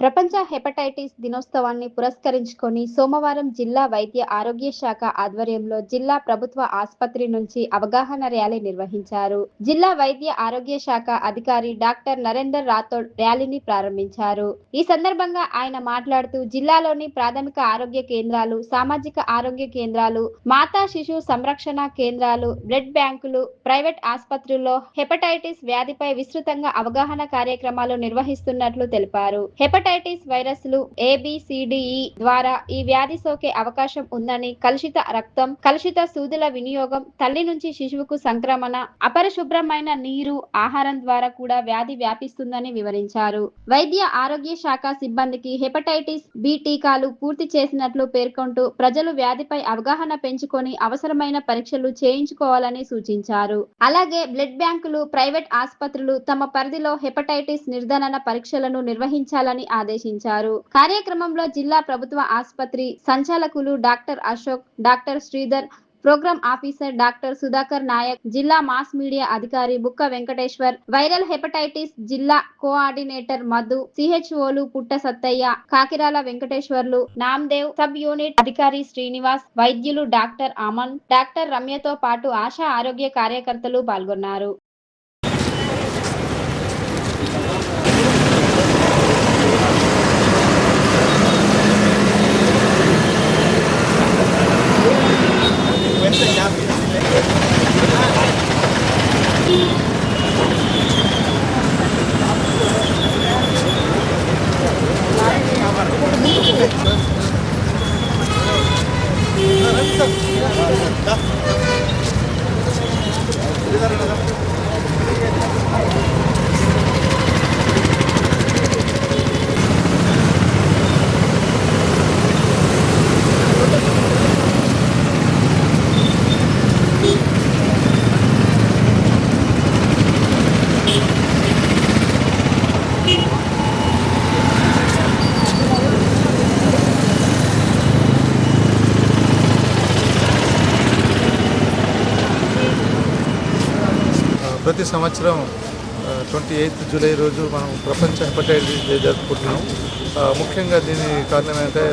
ప్రపంచ హెపటైటిస్ దినోత్సవాన్ని పురస్కరించుకొని సోమవారం జిల్లా వైద్య ఆరోగ్య శాఖ ఆధ్వర్యంలో జిల్లా ప్రభుత్వ ఆసుపత్రి నుంచి అవగాహన ర్యాలీ నిర్వహించారు. జిల్లా వైద్య ఆరోగ్య శాఖ అధికారి డాక్టర్ నరేందర్ రాథోడ్ ర్యాలీని ప్రారంభించారు. ఈ సందర్భంగా ఆయన మాట్లాడుతూ జిల్లాలోని ప్రాథమిక ఆరోగ్య కేంద్రాలు, సామాజిక ఆరోగ్య కేంద్రాలు, మాతా శిశు సంరక్షణ కేంద్రాలు, బ్లడ్ బ్యాంకులు, ప్రైవేట్ ఆసుపత్రుల్లో హెపటైటిస్ వ్యాధిపై విస్తృతంగా అవగాహన కార్యక్రమాలు నిర్వహిస్తున్నట్లు తెలిపారు. హెపటైటిస్ వైరస్లు ఏబిసిడిఇ ద్వారా ఈ వ్యాధి సోకే అవకాశం ఉందని, కలుషిత రక్తం, కలుషిత సూదుల వినియోగం, తల్లి నుంచి శిశువుకు సంక్రమణ, అపరిశుభ్రమైన నీరు, ఆహారం ద్వారా కూడా వ్యాధి వ్యాపిస్తుందని వివరించారు. వైద్య ఆరోగ్య శాఖ సిబ్బందికి హెపటైటిస్ బి టీకాలు పూర్తి చేసినట్లు పేర్కొంటూ ప్రజలు వ్యాధిపై అవగాహన పెంచుకొని అవసరమైన పరీక్షలు చేయించుకోవాలని సూచించారు. అలాగే బ్లడ్ బ్యాంకులు, ప్రైవేట్ ఆసుపత్రులు తమ పరిధిలో హెపటైటిస్ నిర్ధారణ పరీక్షలను నిర్వహించాలని ఆదేశించారు. కార్యక్రమంలో జిల్లా ప్రభుత్వ ఆసుపత్రి సంచాలకులు doctor Ashok, doctor Sridhar, program officer doctor Sudhakar Nayak, జిల్లా మాస్ మీడియా అధికారి బుక్క వెంకటేశ్వర్, వైరల్ హెపటైటిస్ జిల్లా కోఆర్డినేటర్ మధు, సిహెచ్ఓలు పుట్ట సత్తయ్య, కాకిరాల వెంకటేశ్వర్లు, నామ్దేవ్, సబ్ యూనిట్ అధికారి శ్రీనివాస్, వైద్యులు డాక్టర్ అమన్, డాక్టర్ రమ్యతో పాటు ఆశా ఆరోగ్య కార్యకర్తలు పాల్గొన్నారు. ప్రతి సంవత్సరం 28 జూలై రోజు మనం ప్రపంచ హెపటైటిస్ డే జరుపుకుంటున్నాం. ముఖ్యంగా దీని కారణం ఏంటంటే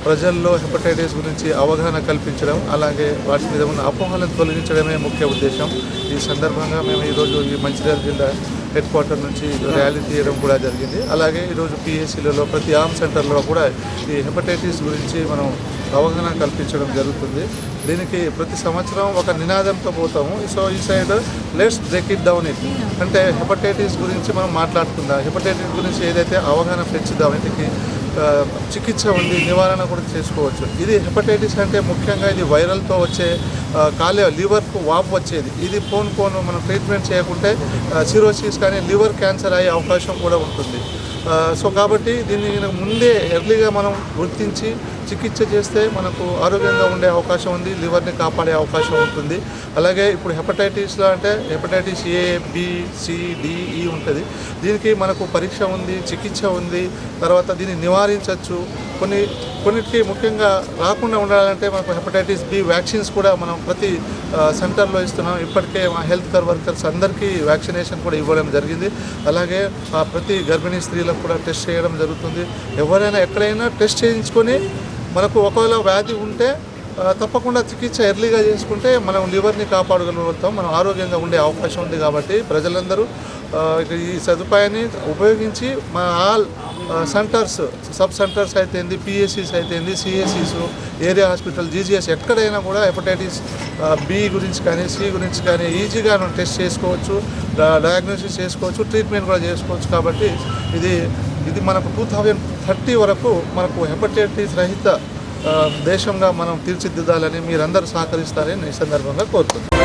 ప్రజల్లో హెపటైటిస్ గురించి అవగాహన కల్పించడం, అలాగే వాటి మీద ఉన్న అపోహలను తొలగించడమే ముఖ్య ఉద్దేశం. ఈ సందర్భంగా మేము ఈరోజు ఈ మంచిర్యాల జిల్లా హెడ్ క్వార్టర్ నుంచి ర్యాలీ తీయడం కూడా జరిగింది. అలాగే ఈరోజు పిఎస్సీలలో ప్రతి ఆర్మ్ సెంటర్లో కూడా ఈ హెపటైటిస్ గురించి మనం అవగాహన కల్పించడం జరుగుతుంది. దీనికి ప్రతి సంవత్సరం ఒక నినాదంతో పోతాము. సో ఈ side let's break it down it అంటే హెపటైటిస్ గురించి మనం మాట్లాడుకుందాం, హెపటైటిస్ గురించి ఏదైతే అవగాహన పెంచుదాం, వీటికి చికిత్స ఉంది, నివారణ కూడా చేసుకోవచ్చు. ఇది హెపటైటిస్ అంటే ముఖ్యంగా ఇది వైరల్తో వచ్చే లివర్కు వాపు వచ్చేది. ఇది పోను మనం ట్రీట్మెంట్ చేయకుంటే సిరోసిస్ కానీ లివర్ క్యాన్సర్ అయ్యే అవకాశం కూడా ఉంటుంది. సో కాబట్టి దీన్ని ముందే ఎర్లీగా మనం గుర్తించి చికిత్స చేస్తే మనకు ఆరోగ్యంగా ఉండే అవకాశం ఉంది, లివర్ని కాపాడే అవకాశం ఉంటుంది. అలాగే ఇప్పుడు హెపటైటిస్లో అంటే hepatitis A, B, C, D, E ఉంటుంది. దీనికి మనకు పరీక్ష ఉంది, చికిత్స ఉంది, తర్వాత దీన్ని నివారించవచ్చు. కొన్నిటికి ముఖ్యంగా రాకుండా ఉండాలంటే మనకు హెపటైటిస్ బి వ్యాక్సిన్స్ కూడా మనం ప్రతి సెంటర్లో ఇస్తున్నాం. ఇప్పటికే మా హెల్త్ కేర్ వర్కర్స్ అందరికీ వ్యాక్సినేషన్ కూడా ఇవ్వడం జరిగింది. అలాగే ప్రతి గర్భిణీ స్త్రీలకు కూడా టెస్ట్ చేయడం జరుగుతుంది. ఎవరైనా ఎక్కడైనా టెస్ట్ చేయించుకొని మనకు ఒకవేళ వ్యాధి ఉంటే తప్పకుండా చికిత్స ఎర్లీగా చేసుకుంటే మనం లివర్ని కాపాడగలుగుతాం, మనం ఆరోగ్యంగా ఉండే అవకాశం ఉంది. కాబట్టి ప్రజలందరూ ఈ సదుపాయాన్ని ఉపయోగించి మన ఆల్ సెంటర్స్, సబ్ సెంటర్స్ అయితేంది, పిఎస్సీస్ అయితేంది, సిఎస్సీస్, ఏరియా హాస్పిటల్, జీజీఎస్ ఎక్కడైనా కూడా హెపటైటిస్ బి గురించి కానీ, సి గురించి కానీ ఈజీగా మనం టెస్ట్ చేసుకోవచ్చు, డయాగ్నోసిస్ చేసుకోవచ్చు, ట్రీట్మెంట్ కూడా చేసుకోవచ్చు. కాబట్టి ఇది మనకు 2030 వరకు మనకు హెపటైటిస్ రహిత దేశంగా మనం తీర్చిదిద్దాలని మీరందరూ సహకరిస్తారని ఈ సందర్భంగా కోరుతున్నాను.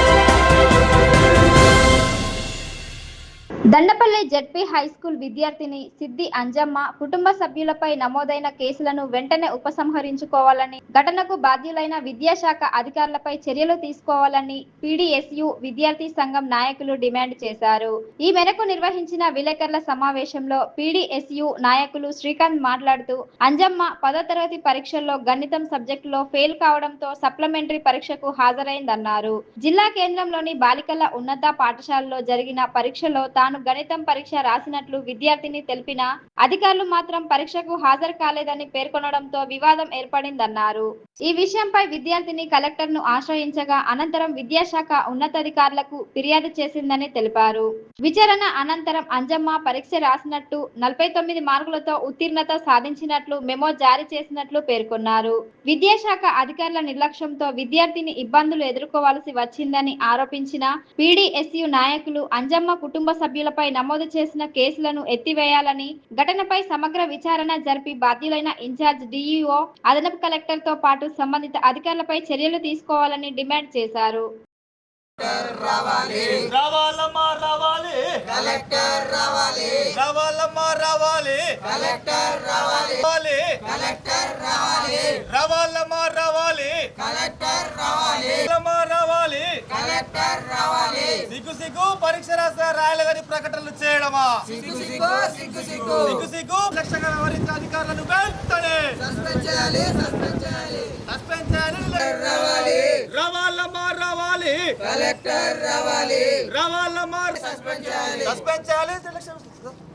దండపల్లి జెడ్పీ హైస్కూల్ విద్యార్థిని సిద్ది అంజమ్మ కుటుంబ సభ్యులపై నమోదైన కేసులను వెంటనే ఉపసంహరించుకోవాలని, ఘటనకు బాధ్యులైన విద్యాశాఖ అధికారులపై చర్యలు తీసుకోవాలని పీడీఎస్యు విద్యార్థి సంఘం నాయకులు డిమాండ్ చేశారు. ఈ మేరకు నిర్వహించిన విలేకరుల సమావేశంలో పీడీఎస్యు నాయకులు శ్రీకాంత్ మాట్లాడుతూ, అంజమ్మ 10వ తరగతి పరీక్షల్లో గణితం సబ్జెక్టులో ఫెయిల్ కావడంతో సప్లిమెంటరీ పరీక్షకు హాజరైందన్నారు. జిల్లా కేంద్రంలోని బాలికల ఉన్నత పాఠశాలలో జరిగిన పరీక్షలో తాను గణితం పరీక్ష రాసినట్లు విద్యార్థిని తెలిపినా అధికారులు మాత్రం పరీక్షకు హాజరు కాలేదని పేర్కొనడంతో వివాదం ఏర్పడిందన్నారు. ఈ విషయంపై విద్యార్థిని కలెక్టర్ను ఆశ్రయించగా అనంతరం విద్యాశాఖ ఉన్నతాధికారులకు ఫిర్యాదు చేసిందని తెలిపారు. విచారణ అనంతరం అంజమ్మ పరీక్ష రాసినట్టు 49 మార్కులతో ఉత్తీర్ణత సాధించినట్లు మెమో జారీ చేసినట్లు పేర్కొన్నారు. విద్యాశాఖ అధికారుల నిర్లక్ష్యంతో విద్యార్థిని ఇబ్బందులు ఎదుర్కోవాల్సి వచ్చిందని ఆరోపించిన పీడీఎస్యు నాయకులు అంజమ్మ కుటుంబ సభ్యులపై నమోదు చేసిన కేసులను ఎత్తివేయాలని, ఘటనపై సమగ్ర విచారణ జరిపి బాధ్యులైన ఇన్ఛార్జ్ డీఈఓ, అదనపు కలెక్టర్ తో పాటు సంబంధిత అధికారులపై చర్యలు తీసుకోవాలని డిమాండ్ చేశారు. రావాలమ్మా రావాలి కలెక్టర్ రావాలి, రావాలమ్మా రావాలి కలెక్టర్ రావాలి, కలెక్టర్ రావాలి, రావాలమ్మా రావాలి కలెక్టర్ రావాలి, రావాలి కలెక్టర్ రావాలి. సిగ్గు సిగ్గు పరీక్ష రాయలేదని ప్రకటనలు చేయడమా? సిగ్గు సిగ్గు సిగ్గు సిగ్గు సిగ్గు సిగ్గు. లక్ష్యంగా వ్యవహరించే అధికారులను వెంటనే సస్పెండ్ చేయాలి, సస్పెండ్ చేయాలి, సస్పెండ్ చేయాలి. రావాలి, రావాలమ్మా రావాలి కలెక్టర్ రావాలి, రావాలమ్మా సస్పెండ్ చేయాలి, సస్పెండ్ చేయాలి.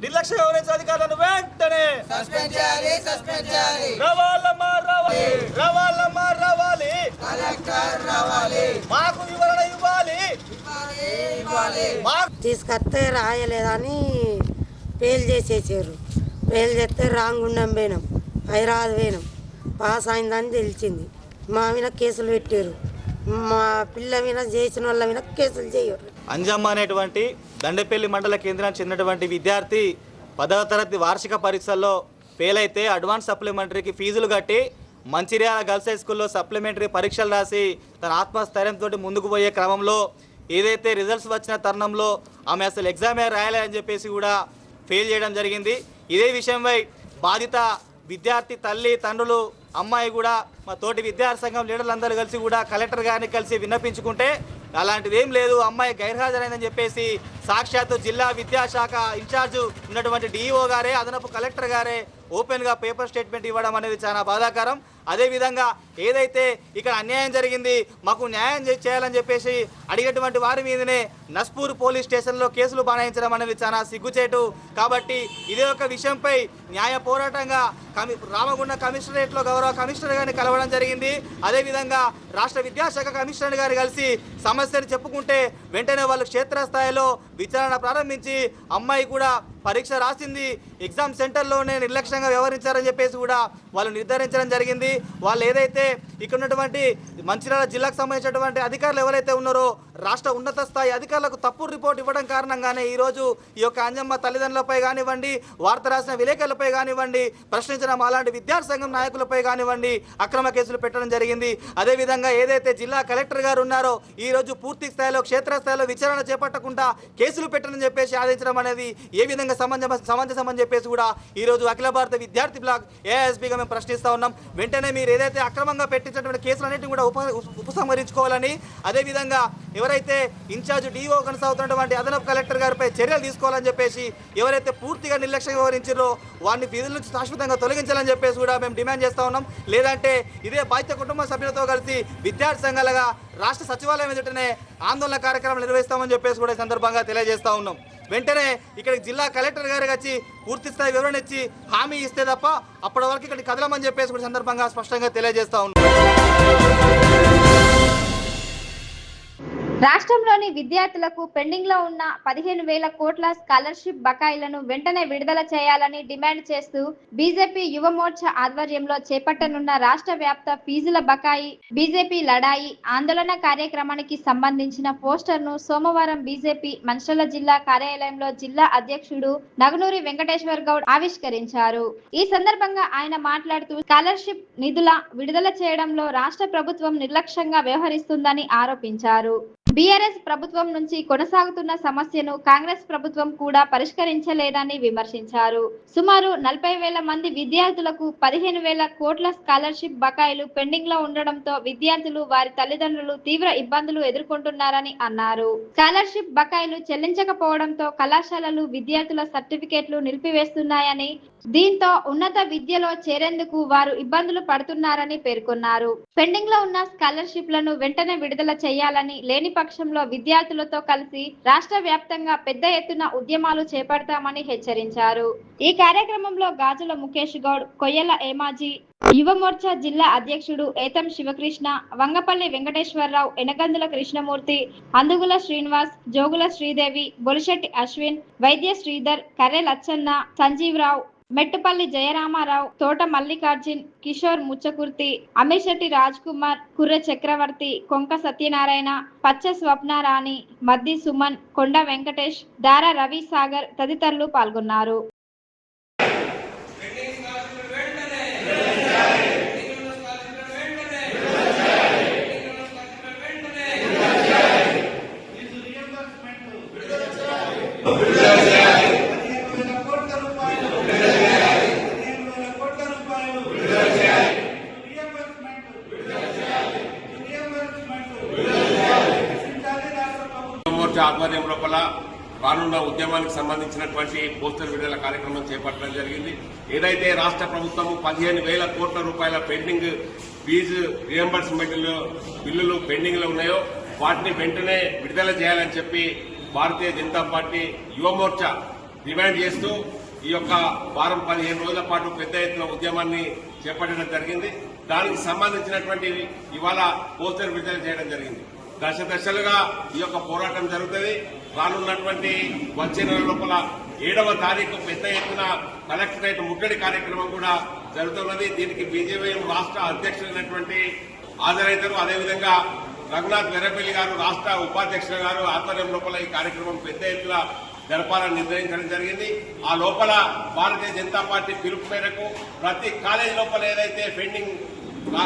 నిర్లక్ష్యం వ్యవహరించే అధికారులను వెంటనే సస్పెండ్ చేయాలి, సస్పెండ్ చేయాలి. రావాలమ్మా రావాలి, రావాలమ్మా రావాలి కలెక్టర్ రావాలి, మాకు వివరణ ఇవ్వాలి, ఇవ్వాలి. తీసుకొస్తే రాయలేదని ఫెయిల్ చేసేసారు. ఫెయిల్ చేస్తే రాంగుండం పోయినాం, హైదరాబాద్ పోయినాం. పాస్ అయిందని తెలిసింది. మా మీద కేసులు పెట్టారు. మా పిల్ల మీద చేసిన వాళ్ళ మీద కేసులు చేయరు. అంజమ్మ అనేటువంటి దండపల్లి మండల కేంద్రానికి చెందినటువంటి విద్యార్థి 10వ తరగతి వార్షిక పరీక్షల్లో ఫెయిల్ అయితే అడ్వాన్స్ సప్లిమెంటరీకి ఫీజులు కట్టి మంచిర్యాల గర్ల్స్ హై స్కూల్లో సప్లిమెంటరీ పరీక్షలు రాసి తన ఆత్మస్థైర్యంతో ముందుకు పోయే క్రమంలో ఏదైతే రిజల్ట్స్ వచ్చిన తరుణంలో ఆమె అసలు ఎగ్జామే రాయాలని చెప్పేసి కూడా ఫెయిల్ చేయడం జరిగింది. ఇదే విషయంపై బాధిత విద్యార్థి తల్లి తండ్రులు అమ్మాయి కూడా మా తోటి విద్యార్థి సంఘం లీడర్లందరూ కలిసి కూడా కలెక్టర్ గారిని కలిసి విన్నపించుకుంటే అలాంటిది ఏం లేదు, అమ్మాయి గైర్హాజరైందని చెప్పేసి సాక్షాత్తు జిల్లా విద్యాశాఖ ఇన్ఛార్జ్ ఉన్నటువంటి డిఈఓ గారే, అదనపు కలెక్టర్ గారే ఓపెన్గా పేపర్ స్టేట్మెంట్ ఇవ్వడం అనేది చాలా బాధాకరం. అదేవిధంగా ఏదైతే ఇక్కడ అన్యాయం జరిగింది, మాకు న్యాయం చేయాలని చెప్పేసి అడిగేటువంటి వారి మీదనే నస్పూర్ పోలీస్ స్టేషన్లో కేసులు బనాయించడం అనేది చాలా సిగ్గుచేటు. కాబట్టి ఇదే ఒక విషయంపై న్యాయ పోరాటంగా రామగుండ కమిషనరేట్లో గౌరవ కమిషనర్ గారిని కలవడం జరిగింది. అదేవిధంగా రాష్ట్ర విద్యాశాఖ కమిషనర్ గారు కలిసి సమస్యను చెప్పుకుంటే వెంటనే వాళ్ళు క్షేత్రస్థాయిలో విచారణ ప్రారంభించి అమ్మాయి కూడా పరీక్ష రాసింది, ఎగ్జామ్ సెంటర్లోనే నిర్లక్ష్యంగా వ్యవహరించారని చెప్పేసి కూడా వాళ్ళు నిర్ధారించడం జరిగింది. వాళ్ళు ఏదైతే ఇక్కడ ఉన్నటువంటి మంచిర్యాల జిల్లాకు సంబంధించినటువంటి అధికారులు ఎవరైతే ఉన్నారో రాష్ట్ర ఉన్నత స్థాయి అధికారులకు తప్పుడు రిపోర్ట్ ఇవ్వడం కారణంగానే ఈరోజు ఈ యొక్క అంజమ్మ తల్లిదండ్రులపై కానివ్వండి, వార్త రాసిన విలేకరులపై కానివ్వండి, ప్రశ్నించిన అలాంటి విద్యార్థి సంఘం నాయకులపై కానివ్వండి అక్రమ కేసులు పెట్టడం జరిగింది. అదేవిధంగా ఏదైతే జిల్లా కలెక్టర్ గారు ఉన్నారో ఈరోజు పూర్తి స్థాయిలో క్షేత్రస్థాయిలో విచారణ చేపట్టకుండా కేసులు పెట్టని చెప్పేసి ఆదేశించడం అనేది ఏ విధంగా సమంజసం అని చెప్పేసి కూడా ఈరోజు అఖిల భారత విద్యార్థి బ్లాక్ ఏఐఎస్బీగా మేము ప్రశ్నిస్తూ ఉన్నాం. వెంటనే మీరు ఏదైతే అక్రమంగా పెట్టించినటువంటి కేసులన్నింటినీ కూడా ఉపసంహరించుకోవాలని, అదేవిధంగా ఎవరైతే ఇన్ఛార్జ్ డిఓ కొనసాగుతున్నటువంటి అదనపు కలెక్టర్ గారిపై చర్యలు తీసుకోవాలని చెప్పేసి ఎవరైతే పూర్తిగా నిర్లక్ష్యంగా వ్యవహరించారో వారిని విధుల నుంచి శాశ్వతంగా తొలగించాలని చెప్పేసి కూడా మేము డిమాండ్ చేస్తూ ఉన్నాం. లేదంటే ఇదే బాధ్యత కుటుంబ సభ్యులతో కలిసి విద్యార్థి సంఘాలుగా రాష్ట్ర సచివాలయం ఎదుటనే ఆందోళన కార్యక్రమం నిర్వహిస్తామని చెప్పేసి కూడా ఈ సందర్భంగా తెలియజేస్తూ ఉన్నాం. వెంటనే ఇక్కడికి జిల్లా కలెక్టర్ గారికి వచ్చి పూర్తి స్థాయి వివరణ ఇచ్చి హామీ ఇస్తే తప్ప అప్పటి వరకు ఇక్కడికి కదలమని చెప్పేసి కూడా సందర్భంగా స్పష్టంగా తెలియజేస్తా ఉన్నాం. రాష్ట్రంలోని విద్యార్థులకు పెండింగ్ లో ఉన్న 15,000 కోట్ల స్కాలర్షిప్ బకాయిలను వెంటనే విడుదల చేయాలని డిమాండ్ చేస్తూ బీజేపీ యువ మోర్చా ఆధ్వర్యంలో చేపట్టనున్న రాష్ట్ర వ్యాప్త ఫీజుల బకాయి బీజేపీ లడాయి ఆందోళన కార్యక్రమానికి సంబంధించిన పోస్టర్ ను సోమవారం బీజేపీ మంచిర్యాల జిల్లా కార్యాలయంలో జిల్లా అధ్యక్షుడు నగనూరి వెంకటేశ్వర్ గౌడ్ ఆవిష్కరించారు. ఈ సందర్భంగా ఆయన మాట్లాడుతూ స్కాలర్షిప్ నిధుల విడుదల చేయడంలో రాష్ట్ర ప్రభుత్వం నిర్లక్ష్యంగా వ్యవహరిస్తుందని ఆరోపించారు. బీఆర్ఎస్ ప్రభుత్వం నుంచి కొనసాగుతున్న సమస్యను కాంగ్రెస్ ప్రభుత్వం కూడా పరిష్కరించలేదని విమర్శించారు. సుమారు 40,000 మంది విద్యార్థులకు 15,000 కోట్ల స్కాలర్షిప్ బకాయిలు పెండింగ్ లో ఉండడంతో విద్యార్థులు వారి తల్లిదండ్రులు తీవ్ర ఇబ్బందులు ఎదుర్కొంటున్నారని అన్నారు. స్కాలర్షిప్ బకాయిలు చెల్లించకపోవడంతో కళాశాలలు విద్యార్థుల సర్టిఫికేట్లు నిలిపివేస్తున్నాయని, దీంతో ఉన్నత విద్యలో చేరేందుకు వారు ఇబ్బందులు పడుతున్నారని పేర్కొన్నారు. పెండింగ్ లో ఉన్న స్కాలర్షిప్లను వెంటనే విడుదల చేయాలని, లేని పక్షంలో విద్యార్థులతో కలిసి రాష్ట్ర వ్యాప్తంగా పెద్ద ఎత్తున ఉద్యమాలు చేపడతామని హెచ్చరించారు. ఈ కార్యక్రమంలో గాజుల ముఖేష్ గౌడ్, కొయ్యల ఏమాజీ, యువ మోర్చా జిల్లా అధ్యక్షుడు ఏతం శివకృష్ణ, వంగపల్లి వెంకటేశ్వరరావు, ఎనగందుల కృష్ణమూర్తి, అందుగుల శ్రీనివాస్, జోగుల శ్రీదేవి, బొలిశెట్టి అశ్విన్, వైద్య శ్రీధర్, కర్రె లచ్చన్న, సంజీవరావు, మెట్టుపల్లి జయరామారావు, తోట మల్లికార్జున్, కిషోర్ ముచ్చకుర్తి, అమీర్శెట్టి రాజ్ కుమార్, కుర్రె చక్రవర్తి, కొంక సత్యనారాయణ, పచ్చ స్వప్నారాణి, మద్ది సుమన్, కొండ వెంకటేష్, దారా రవి సాగర్ తదితరులు పాల్గొన్నారు. ఆధ్వర్యం లోపల రానున్న ఉద్యమానికి సంబంధించినటువంటి పోస్టర్ విడుదల కార్యక్రమం చేపట్టడం జరిగింది. ఏదైతే రాష్ట్ర ప్రభుత్వం 15,000 కోట్ల రూపాయల పెండింగ్ ఫీజు రియంబర్స్మెంట్ బిల్లులు పెండింగ్ లో ఉన్నాయో వాటిని వెంటనే విడుదల చేయాలని చెప్పి భారతీయ జనతా పార్టీ యువ మోర్చా డిమాండ్ చేస్తూ ఈ యొక్క వారం 15 రోజుల పాటు పెద్ద ఎత్తున ఉద్యమాన్ని చేపట్టడం జరిగింది. దానికి సంబంధించినటువంటి ఇవాళ పోస్టర్ విడుదల చేయడం జరిగింది. దశ దశలుగా ఈ యొక్క పోరాటం జరుగుతుంది. రానున్నటువంటి వచ్చే నెల లోపల 7వ తారీఖు పెద్ద ఎత్తున కలెక్టరేట్ ముట్టడి కార్యక్రమం కూడా జరుగుతున్నది. దీనికి బీజేపీ రాష్ట్ర అధ్యక్షులైనటువంటి హాజరైతారు. అదేవిధంగా రఘునాథ్ వెర్రపల్లి గారు రాష్ట్ర ఉపాధ్యక్షులు గారు ఆధ్వర్యం లోపల ఈ కార్యక్రమం పెద్ద ఎత్తున జరపాలని నిర్ణయించడం జరిగింది. ఆ లోపల భారతీయ జనతా పార్టీ పిలుపు మేరకు ప్రతి కాలేజీ లోపల ఏదైతే పెండింగ్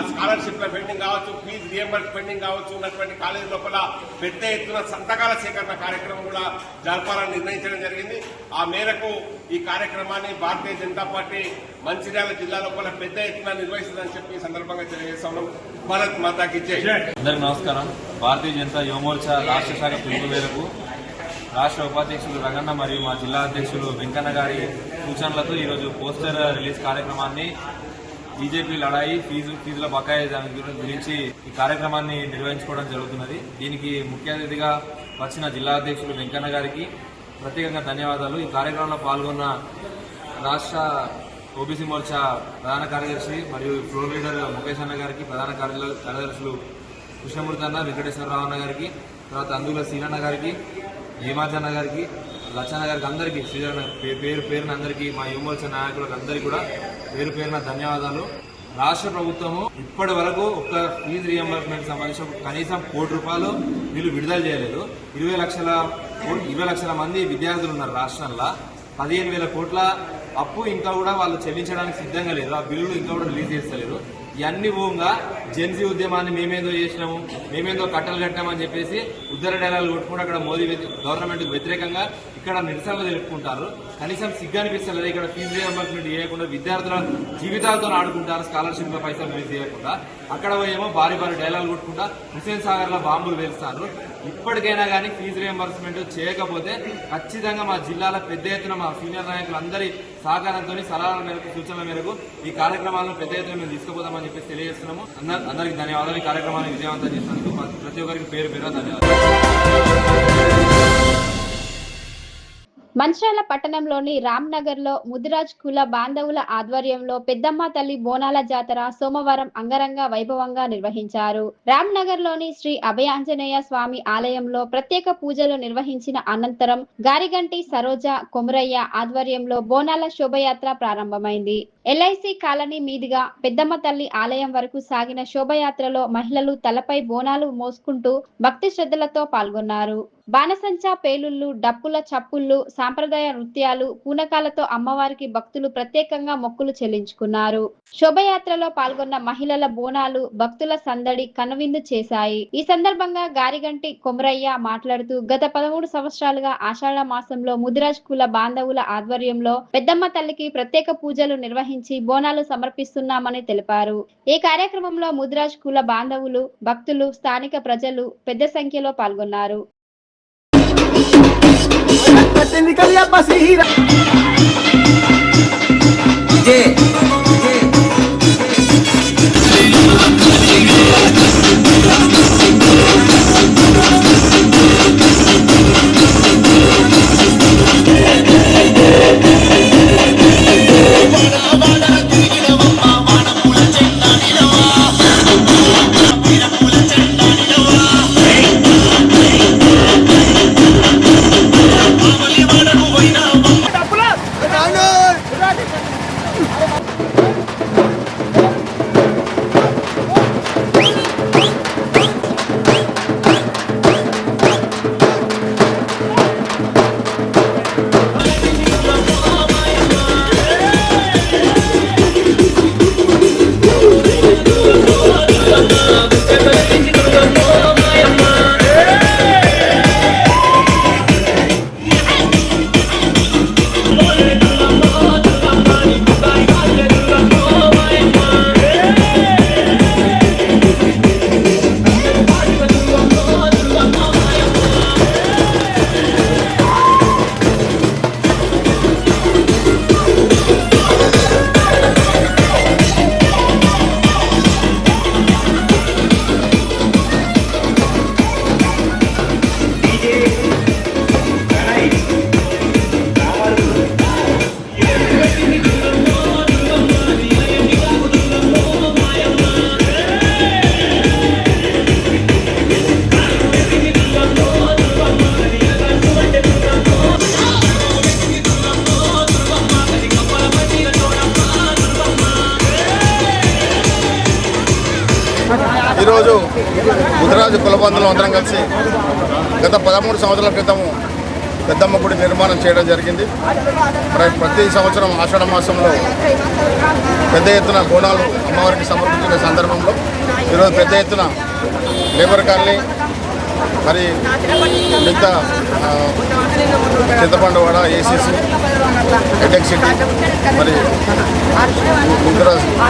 స్కాలర్షిప్ పెండింగ్ కావచ్చు, ఫీజు రియంబర్స్ పెండింగ్ కావచ్చు ఉన్నటువంటి కాలేజీ లోపల పెద్ద ఎత్తున సంతకాల సేకరణ కార్యక్రమం కూడా జరపాలని నిర్ణయించడం జరిగింది. ఆ మేరకు ఈ కార్యక్రమాన్ని భారతీయ జనతా పార్టీ మంచిర్యాల జిల్లా లోపల పెద్ద ఎత్తున నిర్వహిస్తుందని చెప్పి ఈ సందర్భంగా తెలియజేస్తున్నాం. భారత్ మాతాకి జై. అందరికీ నమస్కారం. భారతీయ జనతా యువ మోర్చా రాష్ట్ర శాఖ పిలుపు మేరకు రాష్ట్ర ఉపాధ్యక్షులు రంగన్న మరియు మా జిల్లా అధ్యక్షులు వెంకన్న గారి సూచనలతో ఈరోజు పోస్టర్ రిలీజ్ కార్యక్రమాన్ని బీజేపీ లడాయి ఫీజుల బకాయి దాని గురించి ఈ కార్యక్రమాన్ని నిర్వహించుకోవడం జరుగుతున్నది. దీనికి ముఖ్య అతిథిగా వచ్చిన జిల్లా అధ్యక్షులు వెంకన్న గారికి ప్రత్యేకంగా ధన్యవాదాలు. ఈ కార్యక్రమంలో పాల్గొన్న రాష్ట్ర ఓబీసీ మోర్చా ప్రధాన కార్యదర్శి మరియు ఫ్లోర్ లీడర్ ముఖేష్ అన్న గారికి, ప్రధాన కార్యదర్శులు కృష్ణమూర్తి అన్న, వెంకటేశ్వరరావు అన్న గారికి, తర్వాత అందుల సీనన్న గారికి, హేమాజన్న గారికి, లచ్చన్న గారికి, అందరికీ శ్రీధరన్న పేరున అందరికీ, మా యువ మోర్చా నాయకులకు అందరికీ కూడా పేరున ధన్యవాదాలు. రాష్ట్ర ప్రభుత్వము ఇప్పటి వరకు ఒక్క ఫీజు రియంబర్స్మెంట్ సంబంధించి కనీసం ₹1 వీళ్ళు విడుదల చేయలేదు. 20 లక్షల మంది విద్యార్థులు ఉన్నారు రాష్ట్రంలో. 15,000 కోట్ల అప్పు ఇంకా కూడా వాళ్ళు చెల్లించడానికి సిద్ధంగా లేదు. ఆ బిల్లులు ఇంకా కూడా రిలీజ్ చేస్తలేరు. ఇవన్నీ భూమిగా జెన్సీ ఉద్యమాన్ని మేమేందో చేసినాము, మేమేందో కట్టలు కట్టామని చెప్పేసి ఉద్దర డైలాగులు కొట్టుకుంటూ అక్కడ మోదీ గవర్నమెంట్ వ్యతిరేకంగా ఇక్కడ నిరసనలు తెలుపుకుంటారు. కనీసం సిగ్గు అనిపిస్తలేదు. ఇక్కడ ఫీజు రియంబర్స్మెంట్ చేయకుండా విద్యార్థుల జీవితాలతో ఆడుకుంటారు. స్కాలర్షిప్ పైసలు రిలీజ్ చేయకుండా అక్కడ ఏమో భారీ డైలాగులు కొట్టుకుంటా హుస్సేన్ సాగర్ లో బాంబులు వేలుస్తారు. ఇప్పటికైనా కానీ ఫీజు రియంబర్స్మెంట్ చేయకపోతే ఖచ్చితంగా మా జిల్లాలో పెద్ద ఎత్తున మా సీనియర్ నాయకులందరి సహకారంతో, సలహాల మేరకు, సూచనల మేరకు ఈ కార్యక్రమాలను పెద్ద ఎత్తున మేము తీసుకుపోతామని చెప్పేసి తెలియజేస్తున్నాము. అందరికీ ధన్యవాదాలు. ఈ కార్యక్రమాన్ని విజయవంతం చేసినందుకు ప్రతి ఒక్కరికి పేరు ధన్యవాదాలు. మంచిర్యాల పట్టణంలోని రామ్నగర్ లో ముదిరాజ్ కుల బాంధవుల ఆధ్వర్యంలో పెద్దమ్మ తల్లి బోనాల జాతర సోమవారం అంగరంగ వైభవంగా నిర్వహించారు. రామ్నగర్ లోని శ్రీ అభయాంజనేయ స్వామి ఆలయంలో ప్రత్యేక పూజలు నిర్వహించిన అనంతరం గారిగంటి సరోజ కొమరయ్య ఆధ్వర్యంలో బోనాల శోభయాత్ర ప్రారంభమైంది. ఎల్ఐసి కాలనీ మీదుగా పెద్దమ్మ తల్లి ఆలయం వరకు సాగిన శోభయాత్రలో మహిళలు తలపై బోనాలు మోసుకుంటూ భక్తి శ్రద్ధలతో పాల్గొన్నారు. బాణసంచా పేలుళ్లు, డప్పుల చప్పుళ్లు, సాంప్రదాయ నృత్యాలు, పూనకాలతో అమ్మవారికి భక్తులు ప్రత్యేకంగా మొక్కులు చెల్లించుకున్నారు. శోభయాత్రలో పాల్గొన్న మహిళల బోనాలు భక్తుల సందడి కనువిందు చేశాయి. ఈ సందర్భంగా గారిగంటి కొమరయ్య మాట్లాడుతూ గత 13 సంవత్సరాలుగా ఆషాఢ మాసంలో ముదిరాజ్ కుల బాంధవుల ఆధ్వర్యంలో పెద్దమ్మ తల్లికి ప్రత్యేక పూజలు నిర్వహించి బోనాలు సమర్పిస్తున్నామని తెలిపారు. ఈ కార్యక్రమంలో ముదిరాజ్ కుల బాంధవులు, భక్తులు, స్థానిక ప్రజలు పెద్ద సంఖ్యలో పాల్గొన్నారు. Nicolía Pasira. ఈరోజు ముదిరాజు కులబంధులు అందరం కలిసి గత 13 సంవత్సరాల క్రితము పెద్దమ్మ గుడి నిర్మాణం చేయడం జరిగింది. ప్రతి సంవత్సరం ఆషాఢ మాసంలో పెద్ద ఎత్తున బోనాలు అమ్మవారికి సమర్పించిన సందర్భంలో ఈరోజు పెద్ద ఎత్తున లేబర్ కాలనీ మరి మిగతా చింతపండువాడ ఏసీసీ హైటెక్ సిటీ మరి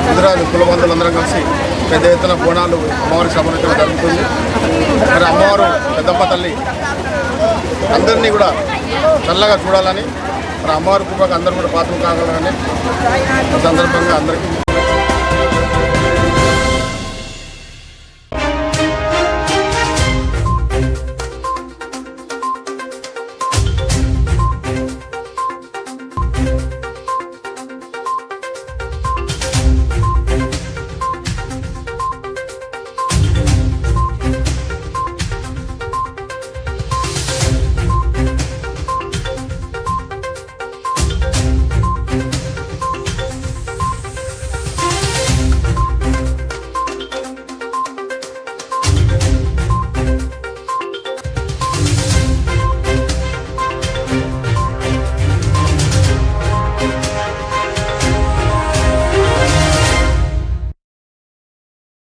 ముదిరాజు కులబంధులందరం కలిసి పెద్ద ఎత్తున బోనాలు అమ్మవారికి సమర్పించడం జరుగుతుంది. మరి అమ్మవారు పెద్దమ్మ తల్లి అందరినీ కూడా చల్లగా చూడాలని మరి అమ్మవారి కృపకు అందరూ కూడా పాత్ర కావాలని ఈ సందర్భంగా అందరికీ